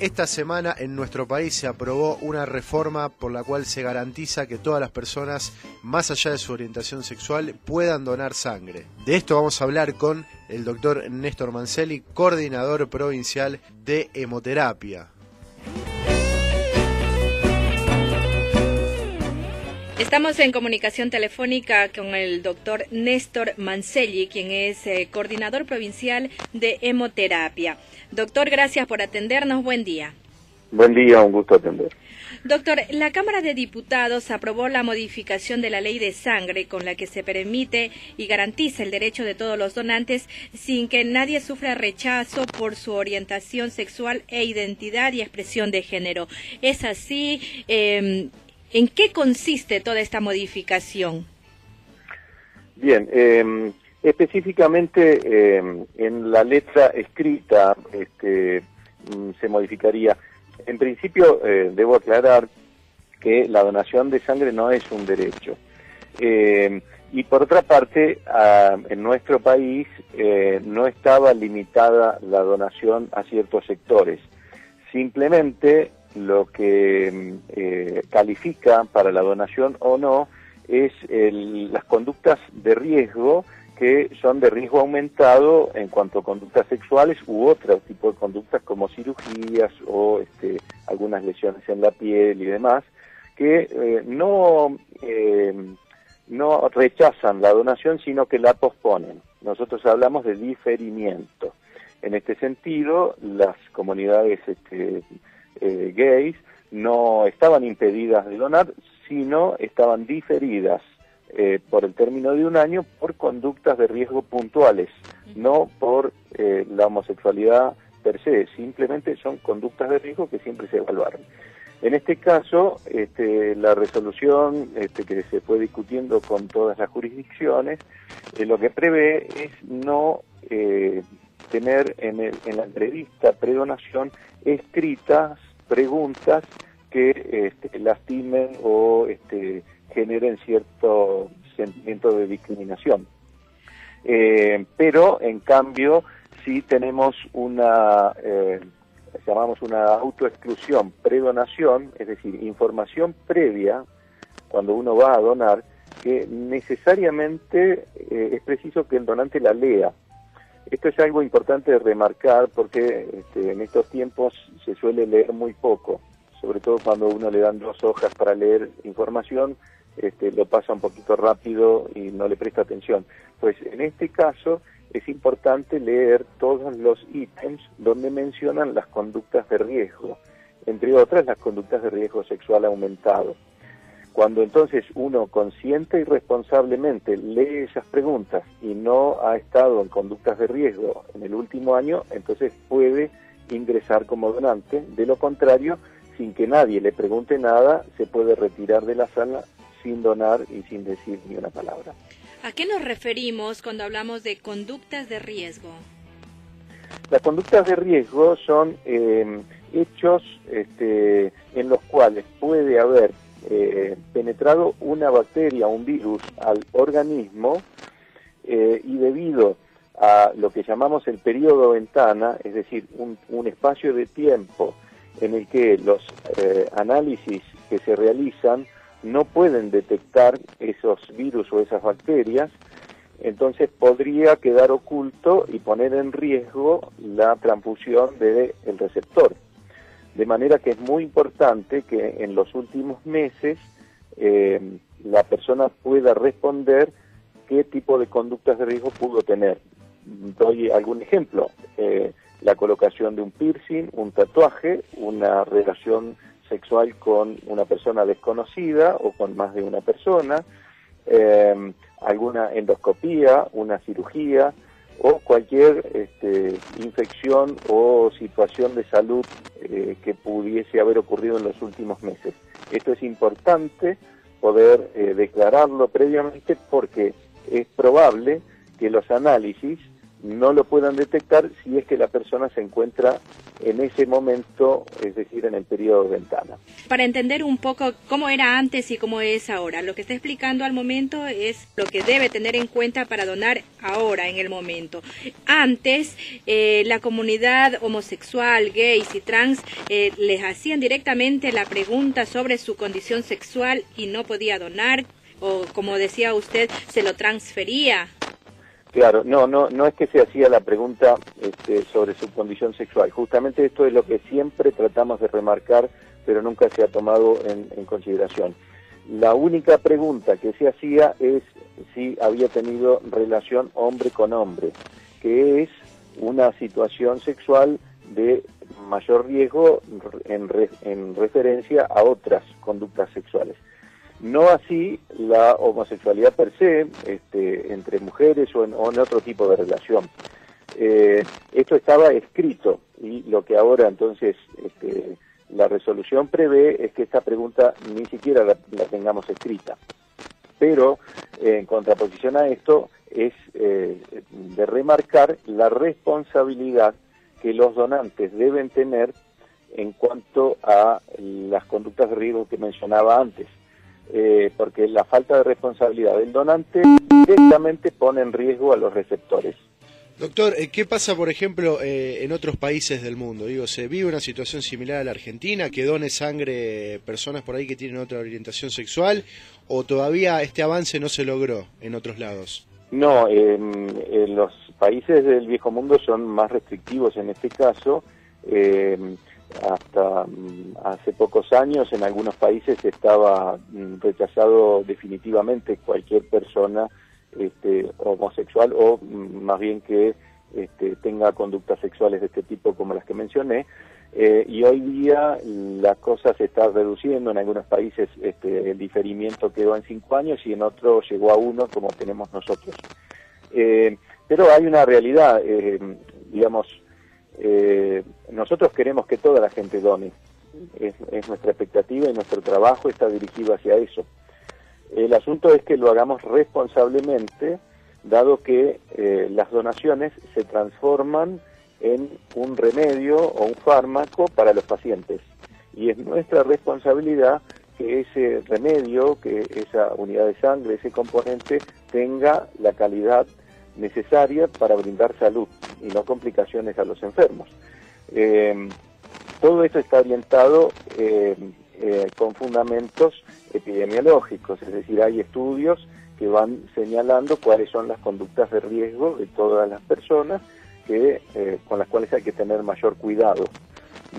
Esta semana en nuestro país se aprobó una reforma por la cual se garantiza que todas las personas, más allá de su orientación sexual, puedan donar sangre. De esto vamos a hablar con el doctor Néstor Manselli, coordinador provincial de hemoterapia. Estamos en comunicación telefónica con el doctor Néstor Manselli, quien es coordinador provincial de hemoterapia. Doctor, gracias por atendernos. Buen día. Buen día, un gusto atender. Doctor, la Cámara de Diputados aprobó la modificación de la ley de sangre con la que se permite y garantiza el derecho de todos los donantes sin que nadie sufra rechazo por su orientación sexual e identidad y expresión de género. ¿Es así? ¿En qué consiste toda esta modificación? Bien, específicamente en la letra escrita se modificaría. En principio, debo aclarar que la donación de sangre no es un derecho. Y por otra parte, en nuestro país no estaba limitada la donación a ciertos sectores. Simplemente lo que califica para la donación o no es las conductas de riesgo, que son de riesgo aumentado en cuanto a conductas sexuales u otro tipo de conductas como cirugías o algunas lesiones en la piel y demás, que no rechazan la donación, sino que la posponen. Nosotros hablamos de diferimiento. En este sentido, las comunidades gays no estaban impedidas de donar, sino estaban diferidas por el término de un año por conductas de riesgo puntuales, no por la homosexualidad per se, simplemente son conductas de riesgo que siempre se evaluaron. En este caso, la resolución que se fue discutiendo con todas las jurisdicciones, lo que prevé es no tener en la entrevista predonación escritas preguntas que lastimen o generen cierto sentimiento de discriminación. Pero, en cambio, sí tenemos llamamos una autoexclusión, predonación, es decir, información previa, cuando uno va a donar, que necesariamente es preciso que el donante la lea. Esto es algo importante de remarcar porque en estos tiempos se suele leer muy poco, sobre todo cuando uno le dan 2 hojas para leer información, lo pasa un poquito rápido y no le presta atención. Pues en este caso es importante leer todos los ítems donde mencionan las conductas de riesgo, entre otras las conductas de riesgo sexual aumentado. Cuando entonces uno consciente y responsablemente lee esas preguntas y no ha estado en conductas de riesgo en el último año, entonces puede ingresar como donante. De lo contrario, sin que nadie le pregunte nada, se puede retirar de la sala sin donar y sin decir ni una palabra. ¿A qué nos referimos cuando hablamos de conductas de riesgo? Las conductas de riesgo son hechos en los cuales puede haber penetrado una bacteria, un virus al organismo y debido a lo que llamamos el periodo ventana, es decir, un espacio de tiempo en el que los análisis que se realizan no pueden detectar esos virus o esas bacterias, entonces podría quedar oculto y poner en riesgo la transfusión del receptor. De manera que es muy importante que en los últimos meses la persona pueda responder qué tipo de conductas de riesgo pudo tener. Doy algún ejemplo: la colocación de un piercing, un tatuaje, una relación sexual con una persona desconocida o con más de una persona, alguna endoscopía, una cirugía o cualquier infección o situación de salud que pudiese haber ocurrido en los últimos meses. Esto es importante poder declararlo previamente porque es probable que los análisis no lo puedan detectar si es que la persona se encuentra en ese momento, es decir, en el periodo de ventana. Para entender un poco cómo era antes y cómo es ahora, lo que está explicando al momento es lo que debe tener en cuenta para donar ahora, en el momento. Antes, la comunidad homosexual, gays y trans les hacían directamente la pregunta sobre su condición sexual y no podía donar, o como decía usted, se lo transfería. Claro, no es que se hacía la pregunta sobre su condición sexual. Justamente esto es lo que siempre tratamos de remarcar, pero nunca se ha tomado en consideración. La única pregunta que se hacía es si había tenido relación hombre con hombre, que es una situación sexual de mayor riesgo en referencia a otras conductas sexuales. No así la homosexualidad per se, entre mujeres o en otro tipo de relación. Esto estaba escrito y lo que ahora entonces la resolución prevé es que esta pregunta ni siquiera la tengamos escrita. Pero en contraposición a esto es de remarcar la responsabilidad que los donantes deben tener en cuanto a las conductas de riesgo que mencionaba antes. Porque la falta de responsabilidad del donante directamente pone en riesgo a los receptores. Doctor, ¿qué pasa, por ejemplo, en otros países del mundo? Digo, ¿se vive una situación similar a la Argentina, que done sangre personas por ahí que tienen otra orientación sexual, o todavía este avance no se logró en otros lados? No, los países del viejo mundo son más restrictivos en este caso. Hasta hace pocos años en algunos países estaba rechazado definitivamente cualquier persona homosexual o más bien que tenga conductas sexuales de este tipo como las que mencioné, y hoy día la cosa se está reduciendo. En algunos países el diferimiento quedó en 5 años y en otros llegó a 1 como tenemos nosotros. Pero hay una realidad, digamos, nosotros queremos que toda la gente done, es nuestra expectativa y nuestro trabajo está dirigido hacia eso. El asunto es que lo hagamos responsablemente, dado que las donaciones se transforman en un remedio o un fármaco para los pacientes, y es nuestra responsabilidad que ese remedio, que esa unidad de sangre, ese componente, tenga la calidad necesaria para brindar salud y no complicaciones a los enfermos. Todo esto está orientado con fundamentos epidemiológicos, es decir, hay estudios que van señalando cuáles son las conductas de riesgo de todas las personas con las cuales hay que tener mayor cuidado.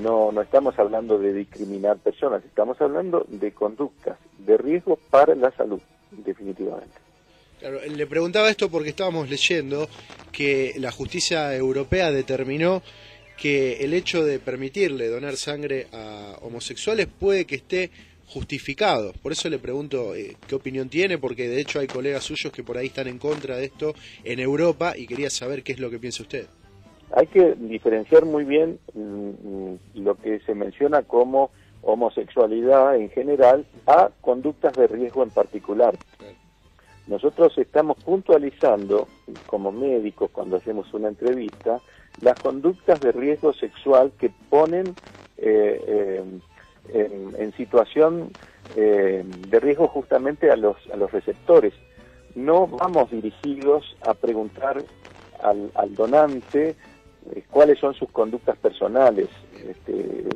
No estamos hablando de discriminar personas, estamos hablando de conductas de riesgo para la salud, definitivamente. Claro, le preguntaba esto porque estábamos leyendo que la justicia europea determinó que el hecho de permitirle donar sangre a homosexuales puede que esté justificado. Por eso le pregunto qué opinión tiene, porque de hecho hay colegas suyos que por ahí están en contra de esto en Europa y quería saber qué es lo que piensa usted. Hay que diferenciar muy bien lo que se menciona como homosexualidad en general a conductas de riesgo en particular. Claro. Nosotros estamos puntualizando, como médicos, cuando hacemos una entrevista, las conductas de riesgo sexual que ponen en situación de riesgo justamente a los receptores. No vamos dirigidos a preguntar al donante cuáles son sus conductas personales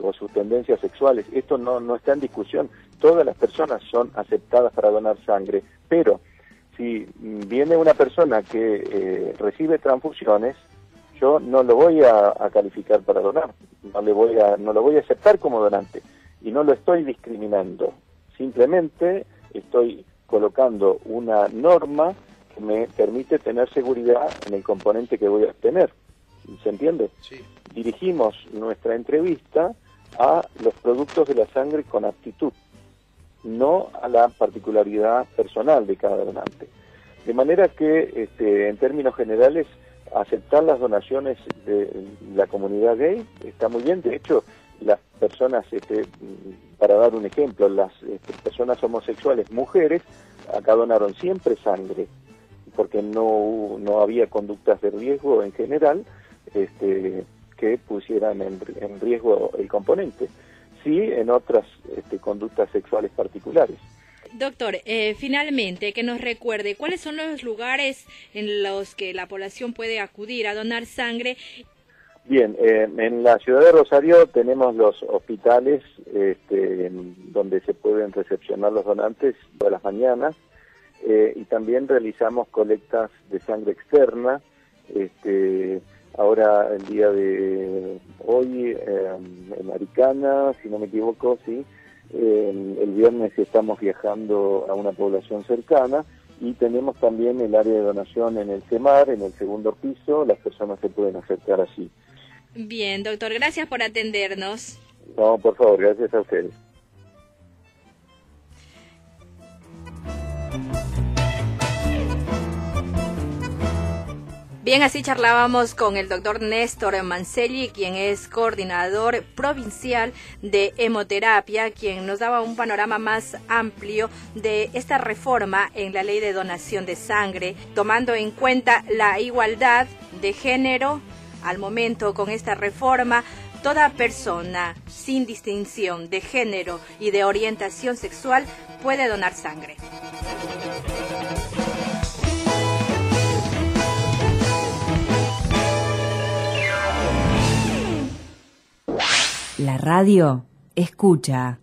o sus tendencias sexuales. Esto no está en discusión. Todas las personas son aceptadas para donar sangre, pero si viene una persona que recibe transfusiones, yo no lo voy a calificar para donar, no lo voy a aceptar como donante, y no lo estoy discriminando, simplemente estoy colocando una norma que me permite tener seguridad en el componente que voy a obtener. ¿Se entiende? Sí. Dirigimos nuestra entrevista a los productos de la sangre con aptitud, no a la particularidad personal de cada donante. De manera que, en términos generales, aceptar las donaciones de la comunidad gay está muy bien. De hecho, las personas, para dar un ejemplo, las personas homosexuales mujeres acá donaron siempre sangre. porque no había conductas de riesgo en general que pusieran en riesgo el componente. Sí, en otras conductas sexuales particulares. Doctor, finalmente, que nos recuerde cuáles son los lugares en los que la población puede acudir a donar sangre. Bien, en la ciudad de Rosario tenemos los hospitales donde se pueden recepcionar los donantes todas las mañanas, y también realizamos colectas de sangre externa. Ahora, el día de hoy, en Aricana, si no me equivoco, sí, el viernes estamos viajando a una población cercana, y tenemos también el área de donación en el CEMAR, en el segundo piso. Las personas se pueden acercar allí. Bien, doctor, gracias por atendernos. No, por favor, gracias a ustedes. Bien, así charlábamos con el doctor Néstor Mancelli, quien es coordinador provincial de hemoterapia, quien nos daba un panorama más amplio de esta reforma en la ley de donación de sangre, tomando en cuenta la igualdad de género. Al momento, con esta reforma, toda persona sin distinción de género y de orientación sexual puede donar sangre. La radio escucha.